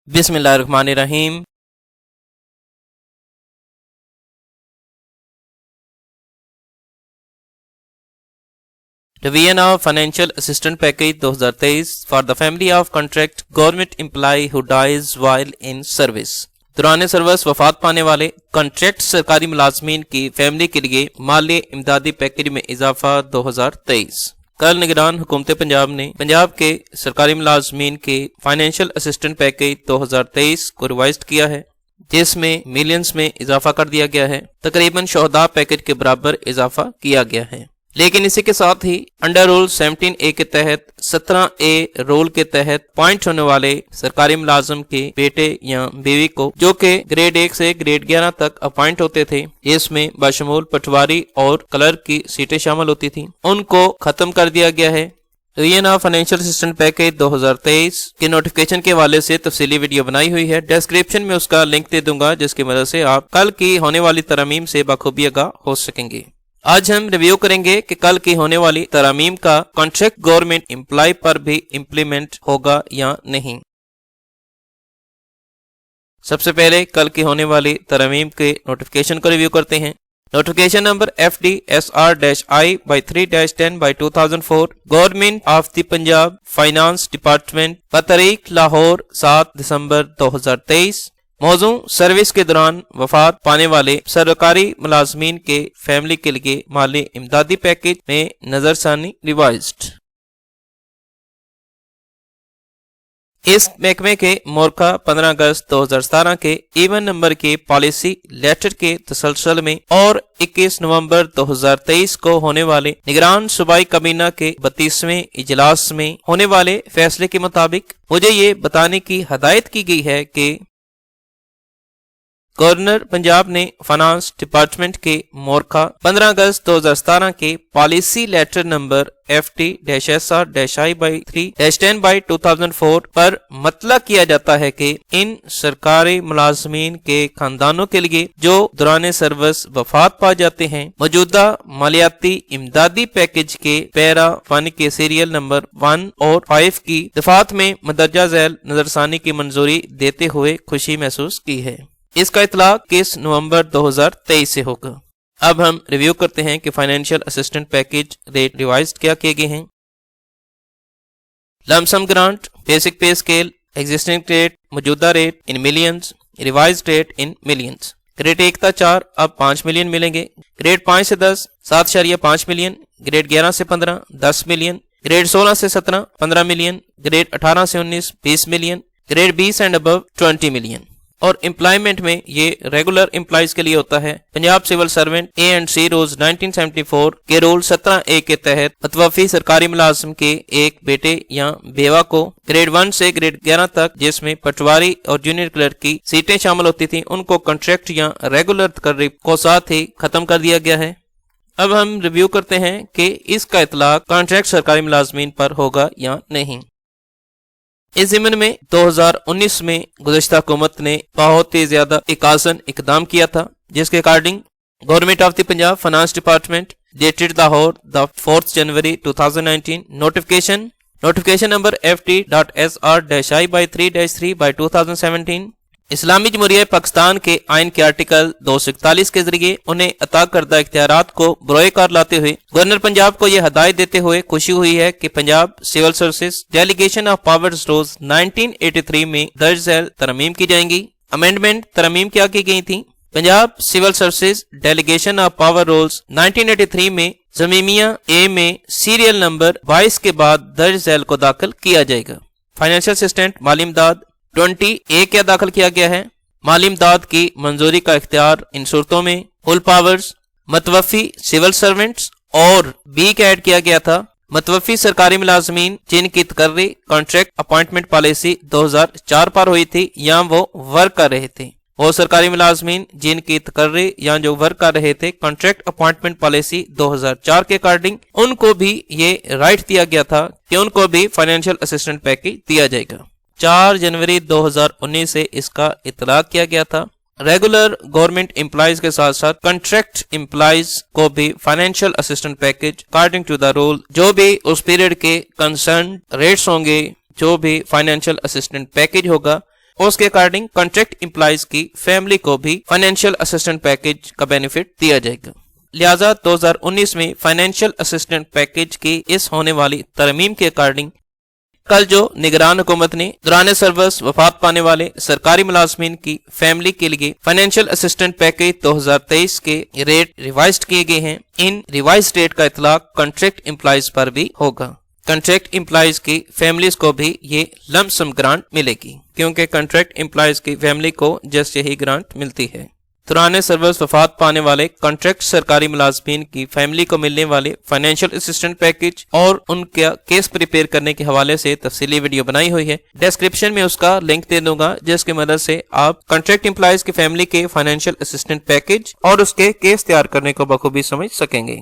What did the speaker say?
बिस्मिल्लाहिर्रहमानिर्रहीम। Revision of Financial Assistance Package 2023 for the family of contract government employee who dies while in service। दौरान service वफात पाने वाले contract सरकारी मुलाजमीन की फैमिली के लिए माली इमदादी पैकेज में इजाफा 2023। कल निगरान हुकूमत पंजाब ने पंजाब के सरकारी मुलाजमीन के फाइनेंशियल असिस्टेंट पैकेज 2023 को रिवाइज किया है, जिसमें मिलियंस में इजाफा कर दिया गया है। तकरीबन शोहदा पैकेज के बराबर इजाफा किया गया है। लेकिन इसी के साथ ही अंडर रूल 17A के तहत 17A रूल के तहत पॉइंट होने वाले सरकारी मुलाजम के बेटे या बीवी को, जो कि ग्रेड 1 से ग्रेड 11 तक अपॉइंट होते थे, इसमें बशमूल पटवारी और क्लर्क की सीटें शामिल होती थी, उनको खत्म कर दिया गया है। Revision of financial assistant package 2023 के नोटिफिकेशन के हवाले से तफसीली वीडियो बनाई हुई है। डिस्क्रिप्शन में उसका लिंक दे दूंगा, जिसकी मदद से आप कल की होने वाली तरमीम से बखूबी आगाह हो सकेंगे। आज हम रिव्यू करेंगे कि कल की होने वाली तरमीम का कॉन्ट्रैक्ट गवर्नमेंट एम्प्लॉय पर भी इम्प्लीमेंट होगा या नहीं। सबसे पहले कल की होने वाली तरमीम के नोटिफिकेशन को रिव्यू करते हैं। Notification number FD/SR-I/3-10/2004 government of the Punjab finance department बतरीक लाहौर 7 दिसंबर 2023। मौजू सर्विस के दौरान वफात पाने वाले सरकारी मुलाजमीन के फैमिली के लिए माली इमदादी पैकेज में नजरसानी रिवाइज्ड। इस महकमे के मोरखा 15 अगस्त 2017 के इवन नंबर के पॉलिसी लेटर के तसलसल में और 21 नवंबर 2023 को होने वाले निगरान सूबाई काबीना के 32वें इजलास में होने वाले फैसले के मुताबिक मुझे ये बताने की हदायत की गई है कि गवर्नर पंजाब ने फाइनेंस डिपार्टमेंट के मोरखा 15 अगस्त 2017 के पॉलिसी लेटर नंबर FD/SR-I/3-10/2004 पर मतला किया जाता है कि इन सरकारी मुलाजमीन के खानदानों के लिए जो दौरान सर्विस वफात पा जाते हैं, मौजूदा मालियाती इमदादी पैकेज के पैरा 1 के सीरियल नंबर 1 और 5 की दफात में मदरजा झैल नजरसानी की मंजूरी देते हुए खुशी महसूस की है। इसका इतलाक 21 नवंबर 2023 से होगा। अब हम रिव्यू करते हैं कि financial assistant package rate revise क्या किए गए हैं। Lump sum grant, basic pay scale, existing rate, मौजूदा rate in millions, revise rate in millions. Grade 1 से 4 अब 5 मिलियन मिलेंगे। ग्रेड 5 से 10 7.5 मिलियन। ग्रेड 11 से 15 10 मिलियन। ग्रेड 16 से 17 15 मिलियन। ग्रेड 18 से 19 20 million. Grade 20 and above 20 million. और एम्प्लॉयमेंट में ये रेगुलर एम्प्लॉइज के लिए होता है। Punjab civil servant A and C rules 1974 के रूल 17A के तहत मतवफी सरकारी मुलाजिम के एक बेटे या बेवा को ग्रेड 1 से ग्रेड 11 तक, जिसमें पटवारी और जूनियर क्लर्क की सीटें शामिल होती थी, उनको कॉन्ट्रैक्ट या रेगुलर तकरीब को साथ ही खत्म कर दिया गया है। अब हम रिव्यू करते हैं कि इसका इतलाक कॉन्ट्रैक्ट सरकारी मुलाजमीन पर होगा या नहीं। इस ज़िम्न में 2019 में गुज़श्ता हुकूमत ने बहुत ही ज्यादा इकासन इकदाम किया था, जिसके according government of the Punjab finance department dated Lahore 4 January 2019 notification number FD/SR-I/3-3/2017 इस्लामी जमहूरिया पाकिस्तान के आइन के आर्टिकल 241 के जरिए उन्हें अता करदा इख्तियारात को बरोए कार लाते हुए गवर्नर पंजाब को यह हदायत देते हुए खुशी हुई है कि Punjab civil services delegation of powers rules 1983 में दर्ज झैल तरमीम की जाएंगी। अमेंडमेंट तरमीम क्या की गई थी? Punjab civil services delegation of power rules 1983 में जमीमिया ए में सीरियल नंबर 22 के बाद दर्ज झैल को दाखिल किया जाएगा। फाइनेंशियल असिस्टेंट माली इमदाद 20A क्या दाखिल किया गया है? माली इमदाद की मंजूरी का इख्तियार इन सूरतों में फुल पावर्स, मतवफी सिविल सर्वेंट्स और बी का ऐड किया गया था। मतवफी सरकारी मुलाजमीन जिनकी तकर्री कॉन्ट्रैक्ट अपॉइंटमेंट पॉलिसी 2004 पर हुई थी या वो वर्क कर रहे थे, वो सरकारी मुलाजमीन जिनकी तकर्री या जो वर्क कर रहे थे कॉन्ट्रैक्ट अपॉइंटमेंट पॉलिसी 2004 के अकॉर्डिंग, उनको भी ये राइट दिया गया था कि उनको भी फाइनेंशियल असिस्टेंट पैकेज दिया जाएगा। 4 जनवरी 2019 से इसका इतलाक किया गया था। रेगुलर गवर्नमेंट एम्प्लॉइज के साथ साथ कॉन्ट्रैक्ट एम्प्लॉइज को भी financial assistant package according to the rule जो भी उस पीरियड के कंसर्न रेट्स होंगे, जो भी फाइनेंशियल असिस्टेंट पैकेज होगा और उसके अकॉर्डिंग कॉन्ट्रैक्ट एम्प्लॉइज की फैमिली को भी फाइनेंशियल असिस्टेंट पैकेज का बेनिफिट दिया जाएगा। लिहाजा 2019 में फाइनेंशियल असिस्टेंट पैकेज की इस होने वाली तरमीम के अकॉर्डिंग कल जो निगरान हुकूमत ने दौरान सर्विस वफात पाने वाले सरकारी मुलाजमीन की फैमिली के लिए फाइनेंशियल असिस्टेंट पैकेज 2023 के रेट रिवाइज किए गए हैं, इन रिवाइज रेट का इतलाक कॉन्ट्रैक्ट एम्प्लॉइज पर भी होगा। कॉन्ट्रैक्ट एम्प्लॉइज की फैमिलीज को भी ये लंप सम ग्रांट मिलेगी, क्योंकि कॉन्ट्रैक्ट एम्प्लॉइज की फैमिली को जस्ट यही ग्रांट मिलती है। दौरान सर्विस वफात पाने वाले कॉन्ट्रैक्ट सरकारी मुलाजमीन की फैमिली को मिलने वाले फाइनेंशियल असिस्टेंट पैकेज और उनका केस प्रिपेयर करने के हवाले से तफसीली वीडियो बनाई हुई है, डिस्क्रिप्शन में उसका लिंक दे दूंगा, जिसकी मदद से आप कॉन्ट्रैक्ट एम्प्लॉइज की फैमिली के फाइनेंशियल असिस्टेंट पैकेज और उसके केस तैयार करने को बखूबी समझ सकेंगे।